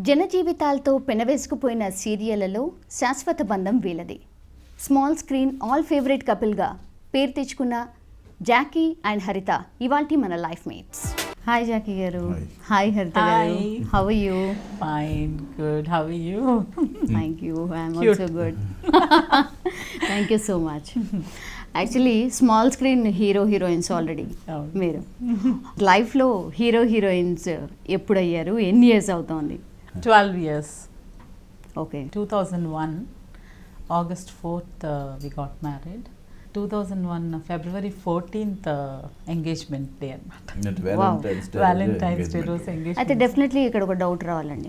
జనజీవితాలతో పెనవేసుకుపోయిన సీరియళ్లలో శాశ్వత బంధం వీలది. స్మాల్ స్క్రీన్ ఆల్ ఫేవరెట్ కపుల్గా పేరు తెచ్చుకున్న జాకీ అండ్ హరిత ఇవాల్టి మన life mates. Hi Jackie garu. Hi Haritha garu. How are you? Fine, good. How are you? Thank you. I'm also good. Thank you so much. Actually small screen heroines already మీరు. లైఫ్లో heroines ఎప్పుడయ్యారు? ఎన్ని years అవుతోంది? 12 years. Okay. 2001 August 4th we got married. 2001 February 14th engagement day అన్నమాట. Valentine's Day రోజు engagement. అయితే definitely ఇక్కడ ఒక doubt రావాలండి.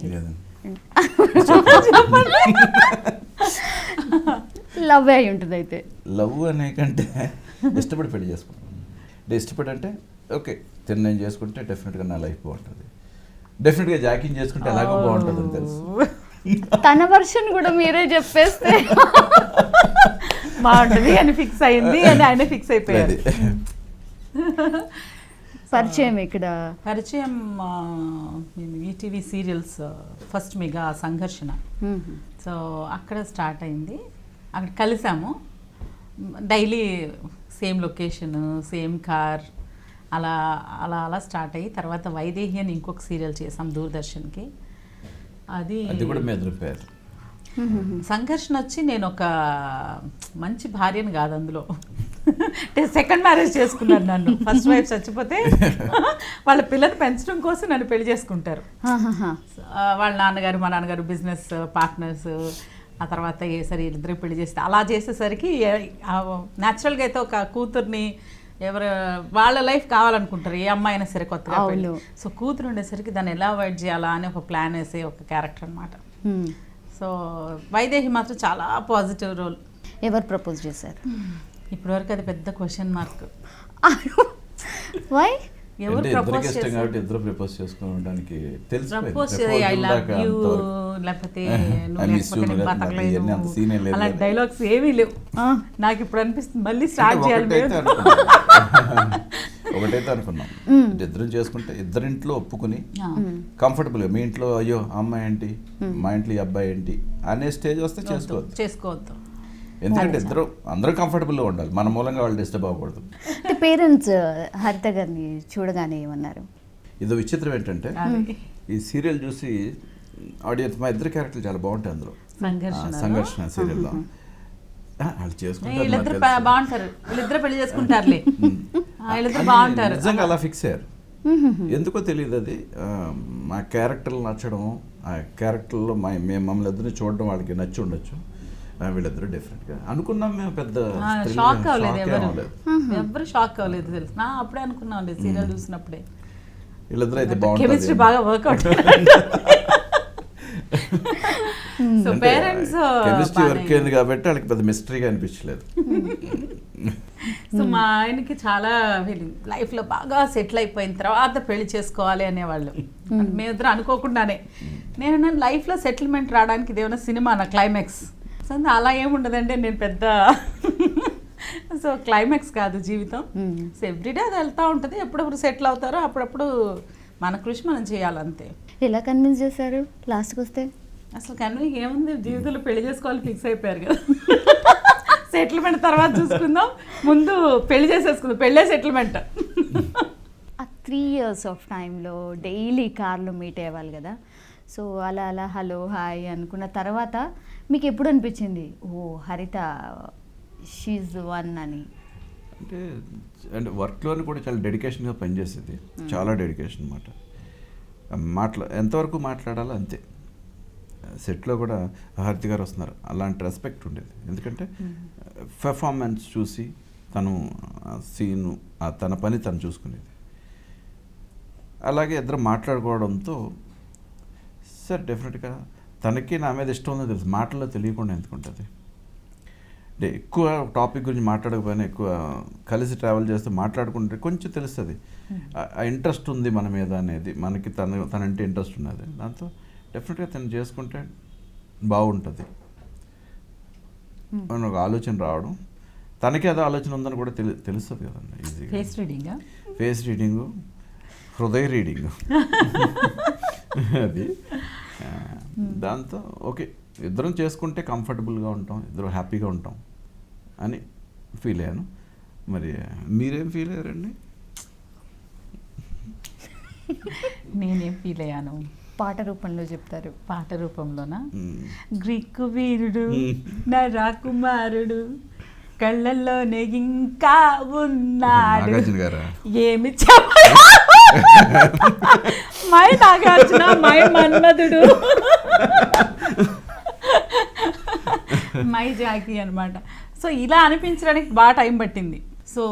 లవ్ అయి ఉంటుంది. అయితే లవ్ అనే కంటే ఇష్టపడి పెళ్లి చేసుకుంటాం. ఇష్టపడి అంటే ఓకే నేను చేసుకుంటే డెఫినెట్గా నా లైఫ్ బాగుంటుంది. డెఫినెట్గా జాకీని చేసుకుంటే ఎలాగో బాగుంటుంది అని తెలుసు. తన వర్షన్ కూడా మీరే చెప్పేస్తే బాగుంటుంది అని ఫిక్స్ అయింది అని ఆయన ఫిక్స్ అయిపోయారు. పరిచయం ఇక్కడ పరిచయం మేము ఈటీవీ సీరియల్స్ ఫస్ట్ మెగా సంఘర్షణ, సో అక్కడ స్టార్ట్ అయింది. అక్కడ కలిసాము. Daily same location, same car, అలా అలా అలా స్టార్ట్ అయ్యి తర్వాత వైదేహి అని ఇంకొక సీరియల్ చేసాం దూరదర్శన్కి. అది కూడా మీ ఎదురు పేరు. సంఘర్షణ వచ్చి నేను ఒక మంచి భార్యను కాదు అందులో. సెకండ్ మ్యారేజ్ చేసుకున్నాను. నన్ను ఫస్ట్ వైఫ్ చచ్చిపోతే వాళ్ళ పిల్లలు పెంచడం కోసం నన్ను పెళ్లి చేసుకుంటారు. వాళ్ళ నాన్నగారు మా నాన్నగారు బిజినెస్ పార్ట్నర్స్. ఆ తర్వాత సరే ఇద్దరికి పెళ్లి చేస్తే అలా చేసేసరికి న్యాచురల్గా అయితే ఒక కూతుర్ని ఎవరు వాళ్ళ లైఫ్ కావాలనుకుంటారు, ఏ అమ్మాయి అయినా సరే కొత్తగా. సో కూతురు ఉండేసరికి దాన్ని ఎలా అవాయిడ్ చేయాలా అని ఒక ప్లాన్ వేసే ఒక క్యారెక్టర్ అనమాట. సో వైదేహి మాత్రం చాలా పాజిటివ్ రోల్. ఎవరు ప్రపోజ్ చేశారు? ఇప్పటివరకు అది పెద్ద క్వశ్చన్ మార్క్. వై? ఎవరు ప్రపోజ్ చేశారు? ఇద్దరు ప్రపోజ్ చేసుకోవడానికి ప్రపోజ్ ఐ లవ్ యూ లేకపోతే అలా డైలాగ్స్ ఏమీ లేవు. నాకు ఇప్పుడు అనిపిస్తుంది మళ్ళీ స్టార్ట్ చేయాలి. ఒకటైతే అనుకున్నాం, ఇద్దరం చేసుకుంటే ఇద్దరింట్లో ఒప్పుకుని కంఫర్టబుల్గా, మీ ఇంట్లో అయ్యో అమ్మాయి ఏంటి, మా ఇంట్లో ఈ అబ్బాయి ఏంటి అనే స్టేజ్ వస్తే చేసుకోవద్దు. ఎందుకంటే అందరూ కంఫర్టబుల్గా ఉండాలి. మన మూలంగా వాళ్ళు డిస్టర్బ్ అవ్వకూడదు. పేరెంట్స్ హరిత గారిని చూడగానే ఏమన్నారు? ఇదో విచిత్రం ఏంటంటే ఈ సీరియల్ చూసి ఆడియన్స్ మా ఇద్దరు క్యారెక్టర్లు చాలా బాగుంటాయి అందులో. సంఘర్షణ సీరియల్లో వాళ్ళు చేసుకుంటారు, బాగుంటారు, వీళ్ళిద్దరు పెళ్లి చేసుకుంటారులే, వీళ్ళిద్దరు బాగుంటారు. నిజంగా అలా ఫిక్స్ అయ్యారు. ఎందుకో తెలియదు, అది మా క్యారెక్టర్లు నచ్చడం, ఆ క్యారెక్టర్లో మమ్మల్ని ఇద్దరిని చూడడం వాళ్ళకి నచ్చి ఉండొచ్చు. వీళ్ళిద్దరు డిఫరెంట్గా అనుకున్నాం. మేము పెద్ద షాక్ అవ్వలేదు, ఎవరు షాక్ అవ్వలేదు తెలుసు. నా అప్పుడే అనుకున్నాం సీరియల్ చూసినప్పుడే వీళ్ళిద్దరు అయితే బాగుంటుంది, కెమిస్ట్రీ బాగా work out. So parents chemistry work అయింది కాబట్టి వాళ్ళకి పెద్ద మిస్టరీగా అనిపించలేదు. సో మా ఆయనకి చాలా లైఫ్లో బాగా సెటిల్ అయిపోయిన తర్వాత పెళ్లి చేసుకోవాలి అనేవాళ్ళు. మేమిద్దరం అనుకోకుండానే నేను లైఫ్లో సెటిల్మెంట్ రావడానికి ఇదేమన్నా సినిమా నా క్లైమాక్స్. సో అలా ఏముండదంటే నేను పెద్ద సో క్లైమాక్స్ కాదు జీవితం. సో ఎవ్రీడే అది వెళ్తూ ఉంటుంది. ఎప్పుడప్పుడు సెటిల్ అవుతారో అప్పుడప్పుడు మన కృషి మనం చేయాలంతే. ఎలా కన్విన్స్ చేశారు లాస్ట్కి వస్తే? అసలు కన్విన్స్ ఏముంది, జీవితంలో పెళ్లి చేసుకోవాలి ఫిక్స్ అయిపోయారు కదా. సెటిల్మెంట్ తర్వాత చూసుకుందాం, ముందు పెళ్లి చేసేసుకుందాం, పెళ్ళే సెటిల్మెంట్. ఆ 3 years ఆఫ్ టైంలో డైలీ కార్లో మీట్ అయ్యేవాళ్ళు కదా. సో అలా అలా హలో హాయ్ అనుకున్న తర్వాత మీకు ఎప్పుడు అనిపించింది ఓ హరిత షీజ్ వన్ అని? అంటే వర్క్లోని కూడా చాలా డెడికేషన్గా పనిచేసేది, చాలా డెడికేషన్ అనమాట. ఎంతవరకు మాట్లాడాలో అంతే. సెట్లో కూడా హరిత గారు వస్తున్నారు అలాంటి రెస్పెక్ట్ ఉండేది. ఎందుకంటే పెర్ఫార్మెన్స్ చూసి తను సీను తన పని తను చూసుకునేది. అలాగే ఇద్దరు మాట్లాడుకోవడంతో సార్ డెఫినెట్గా తనకి నా మీద ఇష్టం ఉందో తెలుసు, మాటల్లో తెలియకుండా ఎందుకుంటుంది. అంటే ఎక్కువ టాపిక్ గురించి మాట్లాడకపోయినా ఎక్కువ కలిసి ట్రావెల్ చేస్తే మాట్లాడుకుంటే కొంచెం తెలుస్తుంది ఆ ఇంట్రెస్ట్ ఉంది మన మీద అనేది. మనకి తనంటే ఇంట్రెస్ట్ ఉన్నది, దాంతో డెఫినెట్గా తను చేసుకుంటే బాగుంటుంది అని ఒక ఆలోచన రావడం. తనకి అదే ఆలోచన ఉందని కూడా తెలుస్తుంది కదండి ఈజీగా. ఫేస్ రీడింగు, హృదయ రీడింగు అది దాంతో ఓకే ఇద్దరం చేసుకుంటే కంఫర్టబుల్గా ఉంటాం, ఇద్దరం హ్యాపీగా ఉంటాం అని ఫీల్ అయ్యాను. మరి మీరేం ఫీల్ అయ్యారండి? నేనేం ఫీల్ అయ్యాను? పాట రూపంలో చెప్తారు. పాట రూపంలోనా? గ్రీకు వీరుడు నా రాకుమారుడు కళ్ళల్లోనే ఇంకా ఉన్నాడు, నాగార్జున గారా? ఏమి my Nagarjuna my Manmadhudu my Jackie అనమాట. సో ఇలా అనిపించడానికి బాగా టైం పట్టింది. సో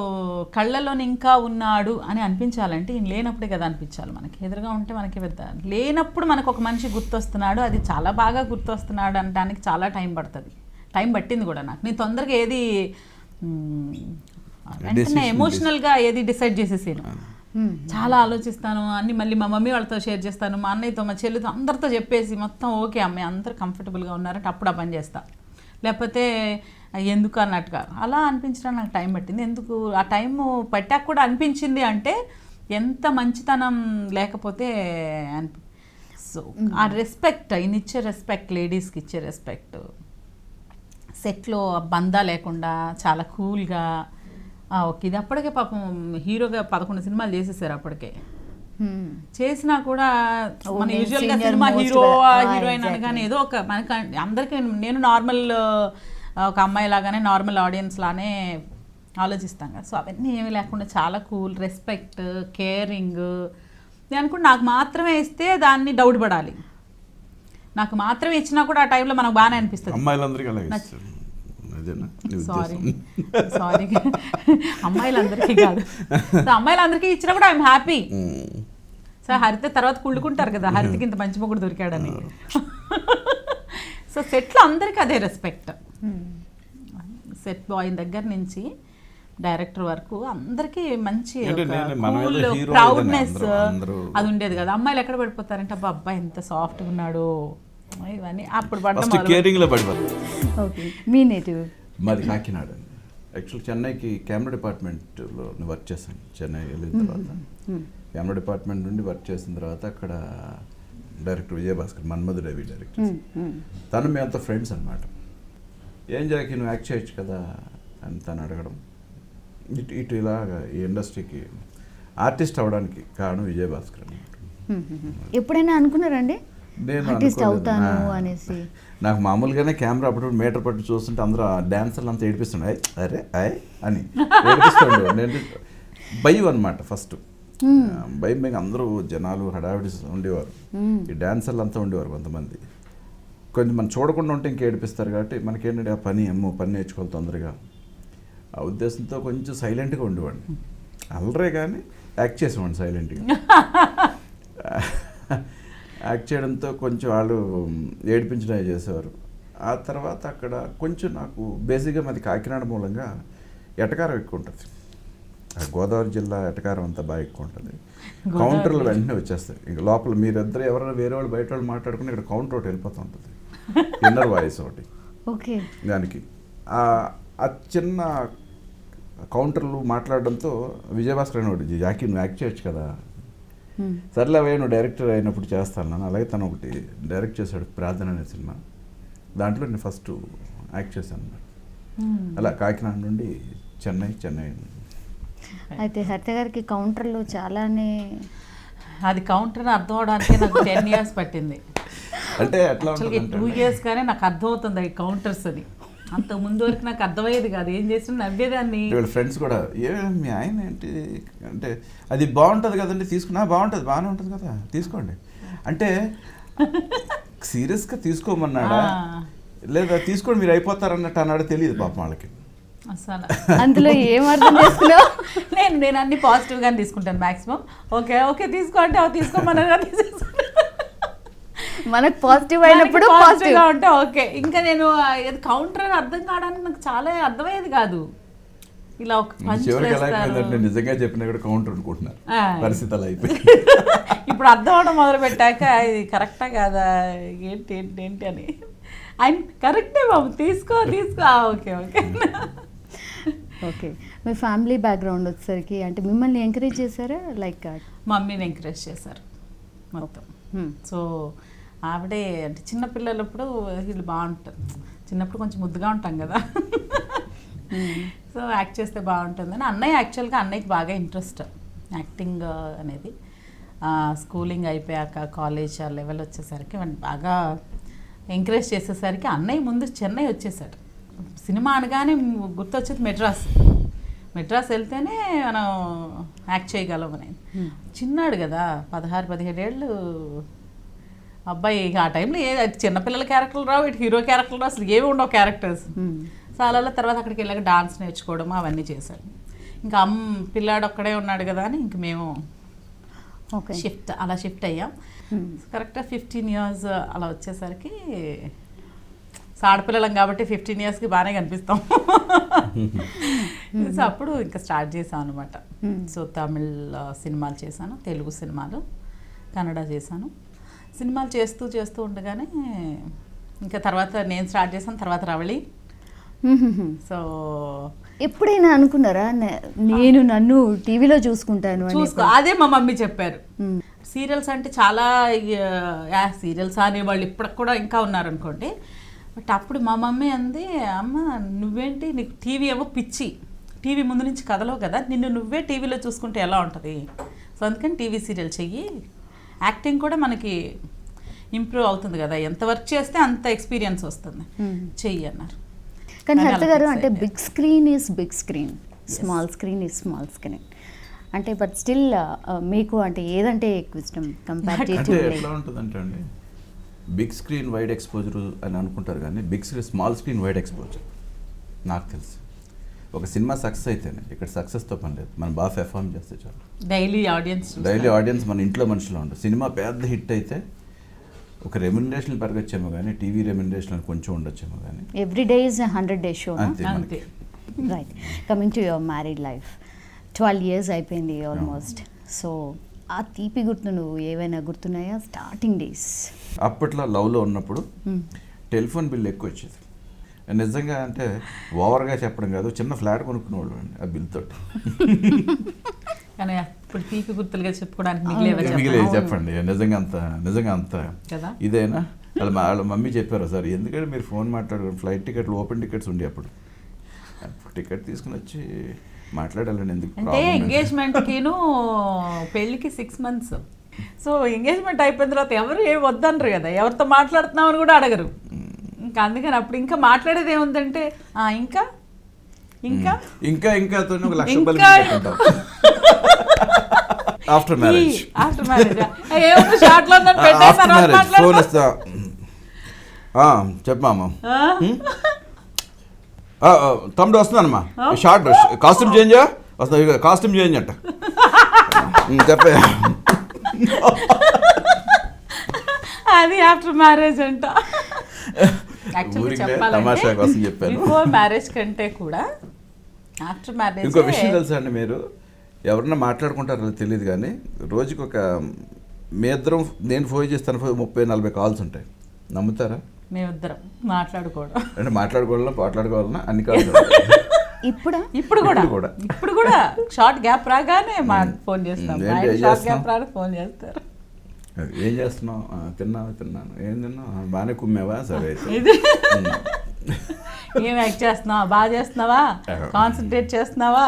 కళ్ళలోని ఇంకా ఉన్నాడు అని అనిపించాలంటే ఈయన లేనప్పుడే కదా అనిపించాలి. మనకి ఎదురుగా ఉంటే మనకి పెద్ద లేనప్పుడు మనకు ఒక మనిషి గుర్తొస్తున్నాడు, అది చాలా బాగా గుర్తొస్తున్నాడు అనడానికి చాలా టైం పడుతుంది. టైం పట్టింది కూడా నాకు. నేను తొందరగా ఏది వెంటనే ఎమోషనల్గా ఏది డిసైడ్ చేసేసాను. చాలా ఆలోచిస్తాను అన్ని, మళ్ళీ మా మమ్మీ వాళ్ళతో షేర్ చేస్తాను, మా అన్నయ్యతో మా చెల్లితో అందరితో చెప్పేసి మొత్తం ఓకే అమ్మాయి అందరు కంఫర్టబుల్గా ఉన్నారంటే అప్పుడు ఆ పని చేస్తా. లేకపోతే ఎందుకు అన్నట్టుగా అలా అనిపించడానికి నాకు టైం పట్టింది. ఎందుకు ఆ టైము పట్టాక కూడా అనిపించింది అంటే ఎంత మంచితనం లేకపోతే సో ఆ రెస్పెక్ట్, ఈయన ఇచ్చే రెస్పెక్ట్, లేడీస్కి ఇచ్చే రెస్పెక్ట్, సెట్లో బందా లేకుండా చాలా కూల్గా ఓకే. ఇది అప్పటికే పాపం హీరోగా 11 సినిమాలు చేసేసారు. అప్పటికే చేసినా కూడా మన యూజువల్గా సినిమా హీరో హీరోయిన్ అనగానే ఏదో ఒక మనకి అందరికీ నేను నార్మల్ ఒక అమ్మాయి లాగానే నార్మల్ ఆడియన్స్ లానే ఆలోచిస్తాం కదా. సో అవన్నీ ఏమీ లేకుండా చాలా కూల్, రెస్పెక్ట్, కేరింగ్. నేను అనుకుంటే నాకు మాత్రమే ఇస్తే దాన్ని డౌట్ పడాలి, నాకు మాత్రమే ఇచ్చినా కూడా ఆ టైంలో మనకు బాగానే అనిపిస్తుంది. సారీ సారీ అమ్మాయిలందరికీ కాదు, సో అమ్మాయిలందరికీ ఇచ్చినా కూడా ఐఎమ్ హ్యాపీ. సో హరిత తర్వాత కుళ్ళుకుంటారు కదా, హరితకి ఇంత మంచి మొగుడు దొరికాడని. సో సెట్లో అందరికీ అదే రెస్పెక్ట్. సెట్ బాయ్ దగ్గర నుంచి డైరెక్టర్ వరకు అందరికీ మంచి ప్రౌడ్నెస్ అది ఉండేది కదా. అమ్మాయిలు ఎక్కడ పడిపోతారంటే అబ్బా అబ్బాయి ఎంత సాఫ్ట్గా ఉన్నాడు ఇవన్నీ అప్పుడు మీ నేటివ్ మాది కాకినాడ అండి. యాక్చువల్ చెన్నైకి కెమెరా డిపార్ట్మెంట్లో వర్క్ చేశాను. చెన్నై వెళ్ళిన తర్వాత కెమెరా డిపార్ట్మెంట్ నుండి వర్క్ చేసిన తర్వాత అక్కడ డైరెక్టర్ విజయభాస్కర్, మన్మధుడు రవి డైరెక్టర్, తను మేమంతా ఫ్రెండ్స్ అనమాట. ఏం జాకి నువ్వు యాక్ట్ చేయొచ్చు కదా అని తను అడగడం, ఇటు ఇలాగా ఈ ఇండస్ట్రీకి ఆర్టిస్ట్ అవ్వడానికి కారణం విజయభాస్కర్ అనమాట. ఎప్పుడైనా అనుకున్నారండి నేను ఆర్టిస్ట్ అవుతాను అనేసి? నాకు మామూలుగానే కెమెరా అప్పుడు మీటర్ పట్టు చూస్తుంటే అందరూ డాన్సర్లు అంతా ఏడిపిస్తుండే, అరే అయ్ అని ఏడిపిస్తుండే. నేను భయం అనమాట ఫస్ట్, భయం భయం. అందరూ జనాలు హడావిడి ఉండేవారు, ఈ డాన్సర్లు అంతా ఉండేవారు. కొంతమంది కొంచెం మనం చూడకుండా ఉంటే ఇంకా ఏడిపిస్తారు కాబట్టి మనకేంటంటే ఆ పని పని నేర్చుకోవాలి తొందరగా, ఆ ఉద్దేశంతో కొంచెం సైలెంట్గా ఉండేవాడిని. అల్లరే కానీ యాక్ట్ చేసేవాడిని సైలెంట్గా. యాక్ట్ చేయడంతో కొంచెం వాళ్ళు ఏడిపించడం చేసేవారు. ఆ తర్వాత అక్కడ కొంచెం నాకు బేసిక్గా మాది కాకినాడ మూలంగా ఎటకారం ఎక్కువ ఉంటుంది. గోదావరి జిల్లా ఎటకారం అంతా బాగా ఎక్కువ ఉంటుంది. కౌంటర్లు వెంటనే వచ్చేస్తాయి. ఇంక లోపల మీరిద్దరు ఎవరైనా వేరే వాళ్ళు బయట వాళ్ళు మాట్లాడుకుని ఇక్కడ కౌంటర్ ఒకటి వెళ్ళిపోతూ ఉంటుంది, ఇన్నర్ వాయిస్ ఒకటి. ఓకే, దానికి ఆ చిన్న కౌంటర్లు మాట్లాడడంతో విజయభాస్కర్ ఒకటి, జాకీ నువ్వు యాక్ట్ చేయొచ్చు కదా, సర్లే అవే నువ్వు డైరెక్టర్ అయినప్పుడు చేస్తాను. అలాగే తను ఒకటి డైరెక్ట్ చేశాడు, ప్రార్థన అనే సినిమా. దాంట్లో నేను ఫస్ట్ యాక్ట్ చేశాను. అలా కాకినాడ నుండి చెన్నై. అయితే హరిత గారికి కౌంటర్లో చాలానే, అది కౌంటర్ అర్థం అవడానికి నాకు 10 years పట్టింది. అంటే అట్లా 2 years కానీ నాకు అర్థమవుతుంది అవి కౌంటర్స్ అని. అంత ముందు వరకు నాకు అర్థమయ్యేది కాదు, ఏం చేస్తున్నా నవ్వేదాన్ని. ఫ్రెండ్స్ కూడా మీ ఆయన ఏంటి అంటే అది బాగుంటుంది కదండి తీసుకున్నా, బాగానే ఉంటుంది కదా తీసుకోండి అంటే సీరియస్గా తీసుకోమన్నాడా లేదా తీసుకోండి మీరు అయిపోతారన్నట్టు అన్నాడు, తెలియదు పాపం వాళ్ళకి. అసలు అందులో ఏం అర్థం చేసుకున్నావు? నేను అన్ని పాజిటివ్గానే తీసుకుంటాను మ్యాక్సిమం. ఓకే తీసుకోండి, అవి తీసుకోమన్నారు, మనకు పాజిటివ్ అయినప్పుడు పాజిటివ్గా ఉంటే ఓకే. ఇంకా నేను కౌంటర్ అని అర్థం కావడానికి నాకు చాలా అర్థమయ్యేది కాదు. ఇలా ఒక నిజంగా చెప్పినా కూడా కౌంటర్ అనుకుంటున్నారు, పరిస్థితి అలా అయిపోయింది. ఇప్పుడు అర్థం అవడం మొదలు పెట్టాక ఇది కరెక్టా కాదా ఏంటి అని. ఆయన కరెక్టే బాబు, తీసుకో ఓకే. ఓకే, మీ ఫ్యామిలీ బ్యాక్గ్రౌండ్ వచ్చేసరికి అంటే మిమ్మల్ని ఎంకరేజ్ చేశారా? లైక్ మమ్మీని ఎంకరేజ్ చేశారు మొత్తం. సో ఆవిడే అంటే చిన్నపిల్లలప్పుడు వీళ్ళు బాగుంటారు, చిన్నప్పుడు కొంచెం ముద్దుగా ఉంటాం కదా, సో యాక్ట్ చేస్తే బాగుంటుందని అన్నయ్య, యాక్చువల్గా అన్నయ్యకి బాగా ఇంట్రెస్ట్ యాక్టింగ్ అనేది. స్కూలింగ్ అయిపోయాక కాలేజ్ లెవెల్ వచ్చేసరికి వాడిని బాగా ఎంకరేజ్ చేసేసరికి అన్నయ్య ముందు చెన్నై వచ్చేసాడు. సినిమా అనగానే గుర్తొచ్చేది మెడ్రాస్ వెళ్తేనే మనం యాక్ట్ చేయగలం అనేది. చిన్నాడు కదా, 16-17 ఏళ్ళు అబ్బాయి. ఆ టైంలో చిన్నపిల్లల క్యారెక్టర్లు రావు, ఇటు హీరో క్యారెక్టర్లు రావు, అసలు ఏమి ఉండవు క్యారెక్టర్స్. చాలా తర్వాత అక్కడికి వెళ్ళాక డాన్స్ నేర్చుకోవడం అవన్నీ చేశాడు. ఇంకా పిల్లాడు ఒక్కడే ఉన్నాడు కదా అని ఇంక మేము షిఫ్ట్ అయ్యాం. కరెక్ట్గా 15 years అలా వచ్చేసరికి ఆడపిల్లలం కాబట్టి 15 yearsకి బాగానే కనిపిస్తాం. సో అప్పుడు ఇంకా స్టార్ట్ చేశాను అనమాట. సో తమిళ్ సినిమాలు చేశాను, తెలుగు సినిమాలు, కన్నడ చేశాను. సినిమాలు చేస్తూ ఉండగానే ఇంకా తర్వాత నేను స్టార్ట్ చేశాను, తర్వాత రవళి. సో ఎప్పుడైనా అనుకున్నారా నన్ను టీవీలో చూసుకుంటాను అని? అదే మా మమ్మీ చెప్పారు. సీరియల్స్ అంటే చాలా సీరియల్స్ అనేవాళ్ళు ఇప్పటికి కూడా ఇంకా ఉన్నారనుకోండి. బట్ అప్పుడు మా మమ్మీ అంది, అమ్మ నువ్వేంటి, నీకు టీవీ ఏమో పిచ్చి, టీవీ ముందు నుంచి కదలవు కదా, నిన్ను నువ్వే టీవీలో చూసుకుంటే ఎలా ఉంటుంది, సో అందుకని టీవీ సీరియల్ చెయ్యి, యాక్టింగ్ కూడా మనకి ఇంప్రూవ్ అవుతుంది కదా, ఎంత వర్క్ చేస్తే అంత ఎక్స్పీరియన్స్ వస్తుంది, చెయ్యి అన్నారు. కానీ హరిత గారు అంటే big screen is big screen, small screen is small screen అంటే, బట్ స్టిల్ మీకు అంటే ఏదంటే ఎక్కువ ఇష్టం కంపారిటివ్లీ? ఎట్లా ఉంటుందంటే అండి, బిగ్ స్క్రీన్ వైడ్ ఎక్స్పోజర్ అని అనుకుంటారు కానీ big screen small screen wide exposure. నాకు తెలుసు ఒక సినిమా సక్సెస్ అయితేనే, ఇక్కడ సక్సెస్తో పని లేదు, మనం బాగా పెర్ఫార్మ్ చేస్తే చాలు. డైలీ ఆడియన్స్ మన ఇంట్లో మనుషులు ఉండదు. సినిమా పెద్ద హిట్ అయితే ఒక రెమ్యునరేషన్ పెరగచ్చేమో కానీ టీవీ రెమ్యునరేషన్ కొంచెం ఉండొచ్చేమో కానీ every day is 100-day show. అంతే. Right, coming to your married life, 12 years అయిపోయింది ఆల్మోస్ట్. సో ఆ తీపి గుర్తులు ఏవైనా గుర్తున్నాయా స్టార్టింగ్ డేస్? అప్పట్లో లవ్లో ఉన్నప్పుడు టెలిఫోన్ బిల్ ఎక్కువ వచ్చేది. నిజంగా అంటే ఓవర్గా చెప్పడం కాదు, చిన్న ఫ్లాట్ కొనుక్కునేవాళ్ళు అండి ఆ బిల్ తోటి. కానీ ఇప్పుడు తీపి గుర్తులుగా చెప్పుకోవడానికి మిగిలేదు చెప్పండి. నిజంగా అంత ఇదేనా? వాళ్ళ మమ్మీ చెప్పారు సార్, ఎందుకంటే మీరు ఫోన్ మాట్లాడుకుని ఫ్లైట్ టికెట్లు ఓపెన్ టికెట్స్ ఉండే అప్పుడు టికెట్ తీసుకుని వచ్చి మాట్లాడాలని ఎందుకు అంటే ఎంగేజ్మెంట్కిను పెళ్ళికి 6 months. సో ఎంగేజ్మెంట్ అయిపోయిన తర్వాత ఎవరు ఏమి వద్దనరు కదా, ఎవరితో మాట్లాడుతున్నామని కూడా అడగరు. ఇంకా అందుకని అప్పుడు ఇంకా మాట్లాడేది ఏముందంటే ఇంకా ఇంకా ఇంకా ఇంకా ఆఫ్టర్ మ్యారేజ్ ఫోన్ ఇస్తా చెప్పమ్మా, తమ్ముడు వస్తున్నానమ్మా, షార్ట్ కాస్ట్యూమ్ చేంజ్ వస్తా, కాస్ట్యూమ్ చేంజ్ అంట చెప్పే. అది ఆఫ్టర్ మ్యారేజ్ అంట. తమాషా కోసం చెప్పాను. బిఫోర్ మ్యారేజ్ కంటే కూడా ఆఫ్టర్ మ్యారేజ్. ఇంకో విషయం తెలుసా అండి, మీరు ఎవరన్నా మాట్లాడుకుంటారో తెలియదు కానీ రోజుకి ఒక మీ ఇద్దరం, నేను ఫోన్ చేస్తాను 30-40 కాల్స్ ఉంటాయి. నమ్ముతారా? మేమిద్దరం మాట్లాడుకోవడం అంటే మాట్లాడుకోవాలన్నా అన్ని కాల్స్. ఇప్పుడు కూడా షార్ట్ గ్యాప్ రాగానే ఫోన్ చేస్తాం, షార్ట్ గ్యాప్ రాగా ఫోన్ చేస్తారు. ఏం చేస్తున్నావు? తిన్నాను. ఏం తిన్నావు? బాగానే కుమ్మావా? సరే ఏం యాక్ట్ చేస్తున్నావా? బాగా చేస్తున్నావా? కాన్సన్ట్రేట్ చేస్తున్నావా?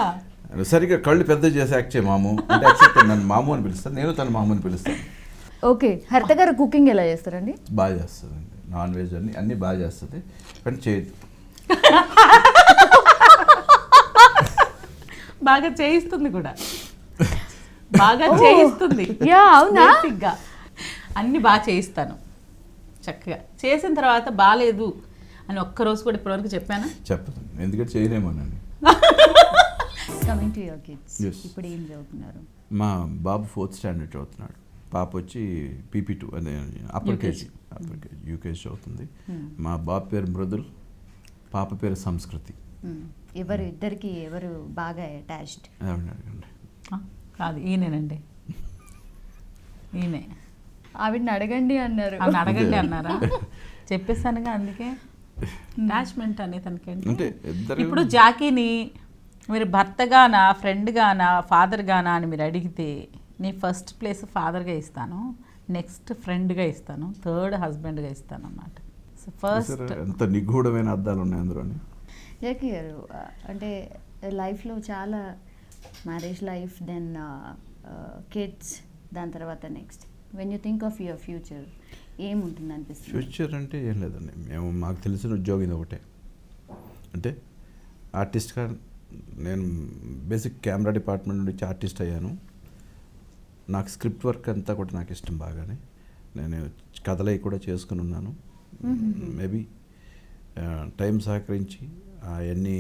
సరిగ్గా కళ్ళు పెద్ద చేసి యాక్ట్ చేయ మాము అంటే నన్ను మాము అని పిలుస్తాను, నేను తన మాము అని పిలుస్తాను. ఓకే, హరిత గారు కుకింగ్ ఎలా చేస్తారండి? బాగా చేస్తుందండి, నాన్ వెజ్ అన్నీ బాగా చేస్తుంది, కానీ చేయదు. బాగా చేయిస్తుంది కూడా, బాగా చేయిస్తుంది. అవునా? అన్నీ బాగా చేయిస్తాను చక్కగా. చేసిన తర్వాత బాగాలేదు అని ఒక్కరోజు కూడా ఇప్పటివరకు చెప్పాను? చెప్పదు, ఎందుకంటే చేయలేమోనండి. కమింగ్ టు యువర్ కిడ్స్, ఇప్పుడు ఏం చదువుతున్నారు? మా బాబు 4th standard చదువుతున్నాడు, పాప వచ్చి PP2 అదే అప్పర్ కేజీ యూకేజీ చదువుతుంది. మా బాబు పేరు మృదుల్, పాప పేరు సంస్కృతి. ఇద్దరికి ఎవరు బాగా అటాచ్డ్? అడగండి. కాదు, ఈయనేనండి, ఈయనే. ఆవిడని అడగండి అన్నారు. అడగండి అన్నారా? చెప్పేసానుగా, అందుకే అటాచ్మెంట్ అని తనకేంటి. అంటే ఇప్పుడు జాకీని మీరు భర్తగానా, ఫ్రెండ్గానా, ఫాదర్గానా అని మీరు అడిగితే నీ ఫస్ట్ ప్లేస్ ఫాదర్గా ఇస్తాను, నెక్స్ట్ ఫ్రెండ్గా ఇస్తాను, థర్డ్ హస్బెండ్గా ఇస్తాను అన్నమాట. సో ఫస్ట్ ఎంత నిగూఢమైన అర్థాలు ఉన్నాయి అందులోని. జాకీ గారు, అంటే లైఫ్లో చాలా మ్యారేజ్ లైఫ్, దెన్ కిడ్స్, దాని తర్వాత next when you think of your future ఏముంటుంది అనిపిస్తుంది? ఫ్యూచర్ అంటే ఏం లేదండి, మాకు తెలిసిన ఉద్యోగం ఇది ఒకటే. అంటే ఆర్టిస్ట్గా నేను బేసిక్ కెమెరా డిపార్ట్మెంట్ నుంచి ఆర్టిస్ట్ అయ్యాను. నాకు స్క్రిప్ట్ వర్క్ అంతా కూడా నాకు ఇష్టం బాగానే. నేను కథలై కూడా చేసుకుని ఉన్నాను. మేబీ టైం సహకరించి అవన్నీ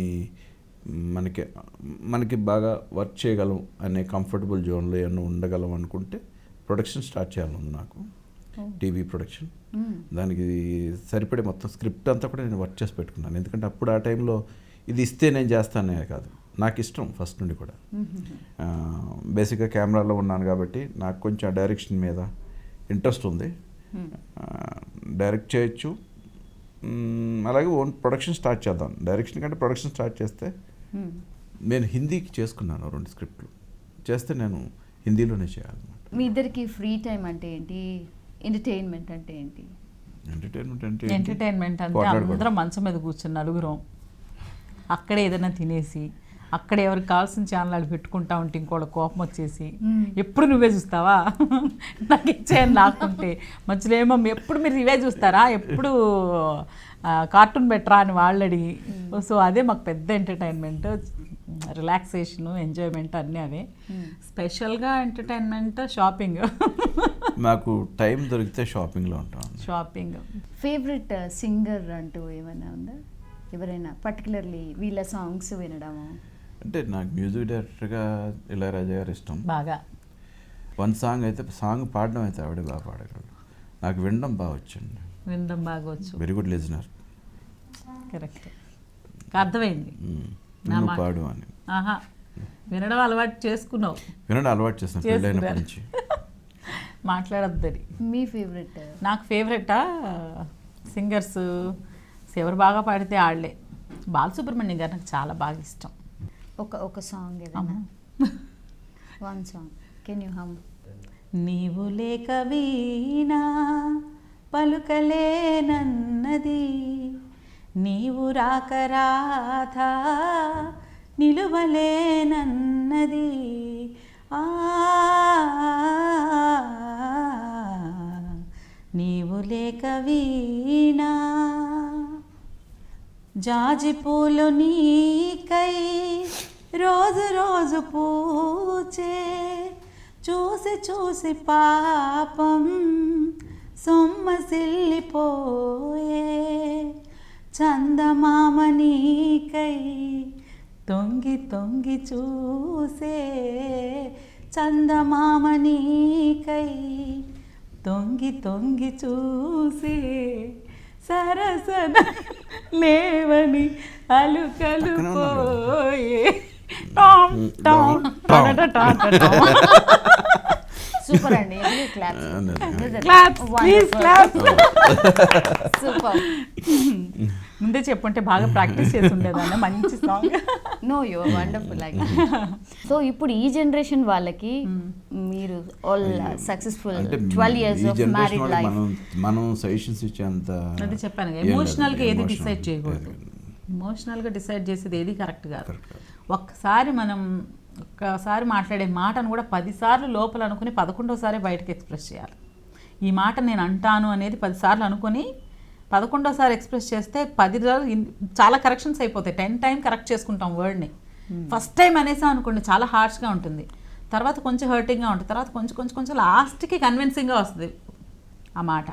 మనకి బాగా వర్క్ చేయగలం అనే కంఫర్టబుల్ జోన్లో ఏమన్నా ఉండగలం అనుకుంటే ప్రొడక్షన్ స్టార్ట్ చేయాలని నాకు, టీవీ ప్రొడక్షన్. దానికి సరిపడే మొత్తం స్క్రిప్ట్ అంతా కూడా నేను వర్క్ చేసి పెట్టుకున్నాను. ఎందుకంటే అప్పుడు ఆ టైంలో ఇది ఇస్తే నేను చేస్తానే కాదు, నాకు ఇష్టం ఫస్ట్ నుండి కూడా. బేసిక్గా కెమెరాలో ఉన్నాను కాబట్టి నాకు కొంచెం డైరెక్షన్ మీద ఇంట్రెస్ట్ ఉంది. డైరెక్ట్ చేయొచ్చు, అలాగే ఓన్ ప్రొడక్షన్ స్టార్ట్ చేద్దాం. డైరెక్షన్ కంటే ప్రొడక్షన్ స్టార్ట్ చేస్తే, నేను హిందీకి చేసుకున్నాను 2 స్క్రిప్ట్లు చేస్తే నేను హిందీలోనే చేయాలన్నమాట. మీ ఇద్దరికి ఫ్రీ టైం అంటే ఏంటి, ఎంటర్టైన్మెంట్ అంటే ఏంటి? ఎంటర్టైన్మెంట్ అంటే అందరం మంచం మీద కూర్చుని నలుగురం అక్కడే ఏదైనా తినేసి, అక్కడ ఎవరికి కావాల్సిన ఛానల్ అది పెట్టుకుంటా ఉంటే ఇంకోటి కోపం వచ్చేసి, ఎప్పుడు నువ్వే చూస్తావా నాకు ఇచ్చేయని లాక్కుంటే మధ్యలో ఏమో ఎప్పుడు మీరు ఇవే చూస్తారా, ఎప్పుడు కార్టూన్ బెటరా అని వాళ్ళు అడిగి. సో అదే మాకు పెద్ద ఎంటర్టైన్మెంట్, రిలాక్సేషను, ఎంజాయ్మెంట్ అన్నీ అవే. స్పెషల్గా ఎంటర్టైన్మెంట్ షాపింగ్. నాకు టైం దొరికితే షాపింగ్లో ఉంటాను. షాపింగ్. ఫేవరెట్ సింగర్ అంటూ ఏమైనా ఉందా? ఎవరైనా పర్టికులర్లీ వీళ్ళ సాంగ్స్ వినడము? అంటే నాకు మ్యూజిక్ డైరెక్టర్గా ఇళయరాజా గారు ఇష్టం బాగా. సాంగ్ పాడడం అయితే ఆవిడే బాగా పాడగలరు. నాకు వినడం బాగా వచ్చండి. వినడం బాగా వచ్చు. Very good listener. కరెక్ట్, అర్థమైంది. నువ్వు పాడు అని. ఆహా, వినడం అలవాటు చేసుకున్నావు. వినడం అలవాటు చేస్తున్నాను పెళ్ళైనప్పటి నుంచి. మాట్లాడద్దని. మీ ఫేవరెట్? నాకు ఫేవరెటా సింగర్స్ ఎవరు బాగా పాడితే ఆడలే. బాలసుబ్రహ్మణ్యం గారు నాకు చాలా బాగా ఇష్టం. ఒక సాంగ్ ఏదైనా, వన్ సాంగ్ కెన్ యూ హమ్? నీవు లేక వీణా పలుకలేనన్నది, నీవు రాక రాధా నిలువలేనన్నది, నీవు లేక వీణా. జాజి పూలు నీకై రోజు రోజు పూచే, చూసి చూసి పాపం సొమ్మసిల్లిపోయే, చందమామ నీకై తొంగి తొంగి చూసే, చందమామ నీకై తొంగి తొంగి చూసే, సరసన లేవని అలుకలు పోయే. సూపర్ అండి, సూపర్. ముందే చెప్పుంటే బాగా ప్రాక్టీస్ చేసి ఉండేదాన్ని. మంచి song. No, you are wonderful. So ఇప్పుడు ఈ జనరేషన్ వాళ్ళకి మీరు all successful 12 years of married life, మనం సజెషన్స్ ఇచ్చేంత అది చెప్పాను. ఎమోషనల్గా ఏది డిసైడ్ చేయకూడదు. ఎమోషనల్గా డిసైడ్ చేసేది ఏది కరెక్ట్ కాదు. ఒక్కసారి మాట్లాడే మాటను కూడా 10 సార్లు లోపల అనుకుని 11వ సారి బయటకు ఎక్స్ప్రెస్ చేయాలి. ఈ మాట నేను అంటాను అనేది 10 సార్లు అనుకుని 11వ సారి ఎక్స్ప్రెస్ చేస్తే 10 సార్లు చాలా కరెక్షన్స్ అయిపోతాయి. 10 టైం కరెక్ట్ చేసుకుంటాం వర్డ్ని. ఫస్ట్ టైం అనేసాం అనుకోండి చాలా హార్ష్గా ఉంటుంది, తర్వాత కొంచెం హర్టింగ్గా ఉంటుంది, తర్వాత కొంచెం లాస్ట్కి కన్విన్సింగ్గా వస్తుంది ఆ మాట.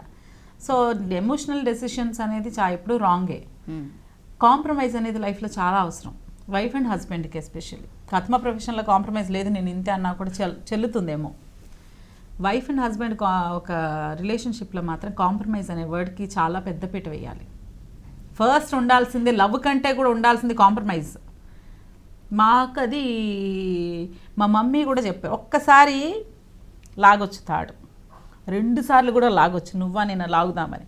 సో ఎమోషనల్ డెసిషన్స్ అనేది ఎప్పుడూ రాంగే. కాంప్రమైజ్ అనేది లైఫ్లో చాలా అవసరం, వైఫ్ అండ్ హస్బెండ్కి ఎస్పెషల్లీ. ఆత్మ ప్రొఫెషన్లో కాంప్రమైజ్ లేదు నేను ఇంతే అన్నా కూడా చెల్లుతుందేమో. వైఫ్ అండ్ హస్బెండ్ ఒక రిలేషన్షిప్లో మాత్రం కాంప్రమైజ్ అనే వర్డ్కి చాలా పెద్దపీట వేయాలి. ఫస్ట్ ఉండాల్సింది, లవ్ కంటే కూడా ఉండాల్సింది కాంప్రమైజ్. మాకు అది మా మమ్మీ కూడా చెప్పారు. ఒక్కసారి లాగొచ్చు తాడు, 2 సార్లు కూడా లాగొచ్చు, నువ్వా నేను లాగుదామని.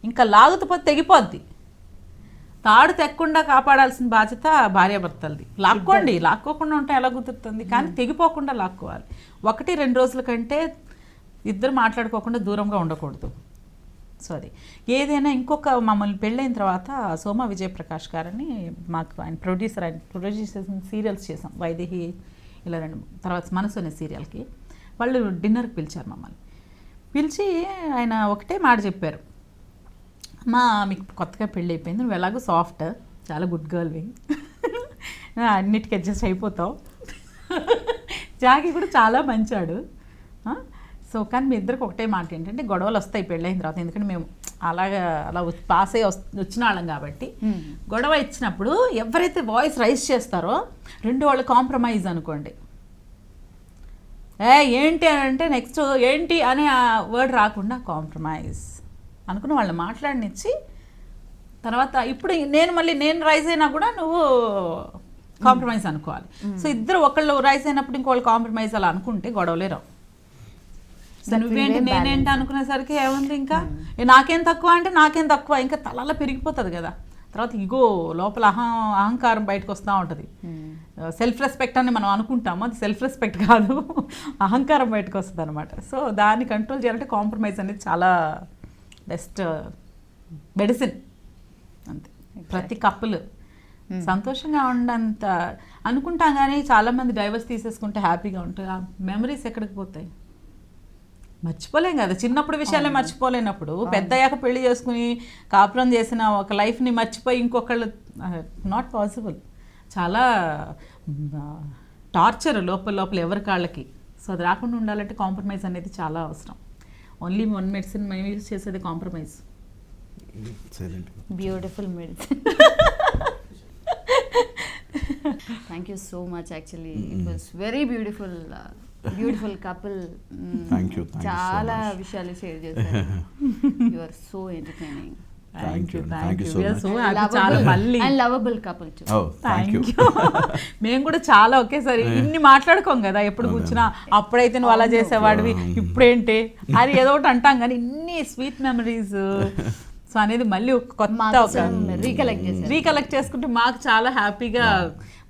ఇంకా లాగుతపోతే తెగిపోద్ది. తాడు తెక్కకుండా కాపాడాల్సిన బాధ్యత భార్యాభర్తలది. లాక్కోకుండా ఉంటే ఎలా కుదురుతుంది, కానీ తెగిపోకుండా లాక్కోవాలి. 1-2 రోజుల కంటే ఇద్దరు మాట్లాడుకోకుండా దూరంగా ఉండకూడదు. సో అది ఏదైనా ఇంకొక మమ్మల్ని పెళ్ళైన తర్వాత సోమా విజయప్రకాష్ గారని మాకు ఆయన ప్రొడ్యూస్ చేసిన సీరియల్స్ చేసాం, వైదేహి ఇలా 2 తర్వాత మనసు అనే సీరియల్కి. వాళ్ళు డిన్నర్కి పిలిచారు మమ్మల్ని. పిలిచి ఆయన ఒకటే మాట చెప్పారు, మీకు కొత్తగా పెళ్ళి అయిపోయింది, నువ్వు ఎలాగో సాఫ్ట్, చాలా గుడ్ గర్ల్వి, అన్నిటికీ అడ్జస్ట్ అయిపోతావు, జాకి కూడా చాలా మంచాడు. సో కానీ మీ ఇద్దరికి ఒకటే మాట ఏంటంటే గొడవలు వస్తాయి పెళ్ళైన తర్వాత, ఎందుకంటే మేము అలా పాస్ అయ్యి వచ్చిన వాళ్ళం కాబట్టి. గొడవ ఇచ్చినప్పుడు ఎవరైతే వాయిస్ రైజ్ చేస్తారో రెండు వాళ్ళు కాంప్రమైజ్ అనుకోండి, ఏంటి అంటే నెక్స్ట్ ఏంటి అనే ఆ వర్డ్ రాకుండా కాంప్రమైజ్ అనుకుని వాళ్ళు మాట్లాడనిచ్చి తర్వాత ఇప్పుడు నేను రైజ్ అయినా కూడా నువ్వు కాంప్రమైజ్ అనుకోవాలి. సో ఇద్దరు ఒకళ్ళు రైజ్ అయినప్పుడు ఇంకోళ్ళు కాంప్రమైజ్ అలా అనుకుంటే గొడవలే రావు. నువ్వేంటి నేనేంటి అనుకునేసరికి ఏముంది, ఇంకా నాకేం తక్కువ అంటే నాకేం తక్కువ, ఇంకా తలలా పెరిగిపోతుంది కదా. తర్వాత ఇగో లోపల అహంకారం బయటకు వస్తూ ఉంటుంది. సెల్ఫ్ రెస్పెక్ట్ అని మనం అనుకుంటాము, అది సెల్ఫ్ రెస్పెక్ట్ కాదు, అహంకారం బయటకు వస్తుంది అనమాట. సో దాన్ని కంట్రోల్ చేయాలంటే కాంప్రమైజ్ అనేది చాలా బెస్ట్ మెడిసిన్. అంతే. ప్రతి కప్పులు సంతోషంగా ఉండంత అనుకుంటాం, కానీ చాలామంది డైవర్స్ తీసేసుకుంటే హ్యాపీగా ఉంటారు. ఆ మెమరీస్ ఎక్కడికి పోతాయి, మర్చిపోలేం కదా. చిన్నప్పుడు విషయాలే మర్చిపోలేనప్పుడు పెద్ద అయ్యాక పెళ్లి చేసుకుని కాపురం చేసిన ఒక లైఫ్ని మర్చిపోయి ఇంకొకళ్ళు నాట్ పాసిబుల్. చాలా టార్చర్ లోపల ఎవరి కాళ్ళకి. సో అది రాకుండా ఉండాలంటే కాంప్రమైజ్ అనేది చాలా అవసరం. ఓన్లీ వన్ మెడిసిన్ మేము యూజ్ చేసేది compromise. Beautiful medicine. Thank you so much. Actually it was very beautiful couple. చాలా విషయాలు షేర్ చేశారు. You are so entertaining. Thank you so much. So happy. And lovable couple too. Oh, thank you. మేము కూడా చాలా ఒకేసారి ఇన్ని మాట్లాడుకోం కదా, ఎప్పుడు కూర్చున్నా అప్పుడైతే నువ్వు అలా చేసేవాడివి ఇప్పుడేంటి అని ఏదో ఒకటి అంటాం, కానీ ఇన్ని స్వీట్ మెమరీస్ సో అనేది మళ్ళీ కొత్త రీకలెక్ట్ చేసుకుంటే మాకు చాలా హ్యాపీగా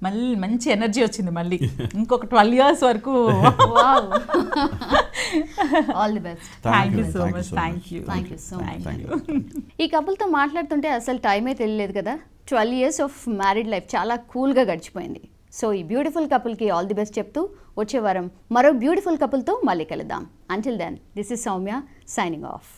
మళ్ళీ మంచి ఎనర్జీ వచ్చింది. మళ్ళీ ఇంకొక 12 years వరకు. All the best. Thank you so much. Thank you so much. ఈ కపుల్తో మాట్లాడుతుంటే అసలు టైమే తెలియలేదు కదా. 12 years ఆఫ్ మ్యారీడ్ లైఫ్ చాలా కూల్గా గడిచిపోయింది. సో ఈ బ్యూటిఫుల్ కపుల్కి ఆల్ ది బెస్ట్ చెప్తూ వచ్చే వారం మరో బ్యూటిఫుల్ కపుల్తో మళ్ళీ కలుద్దాం. Until then, this is Sowmya signing of.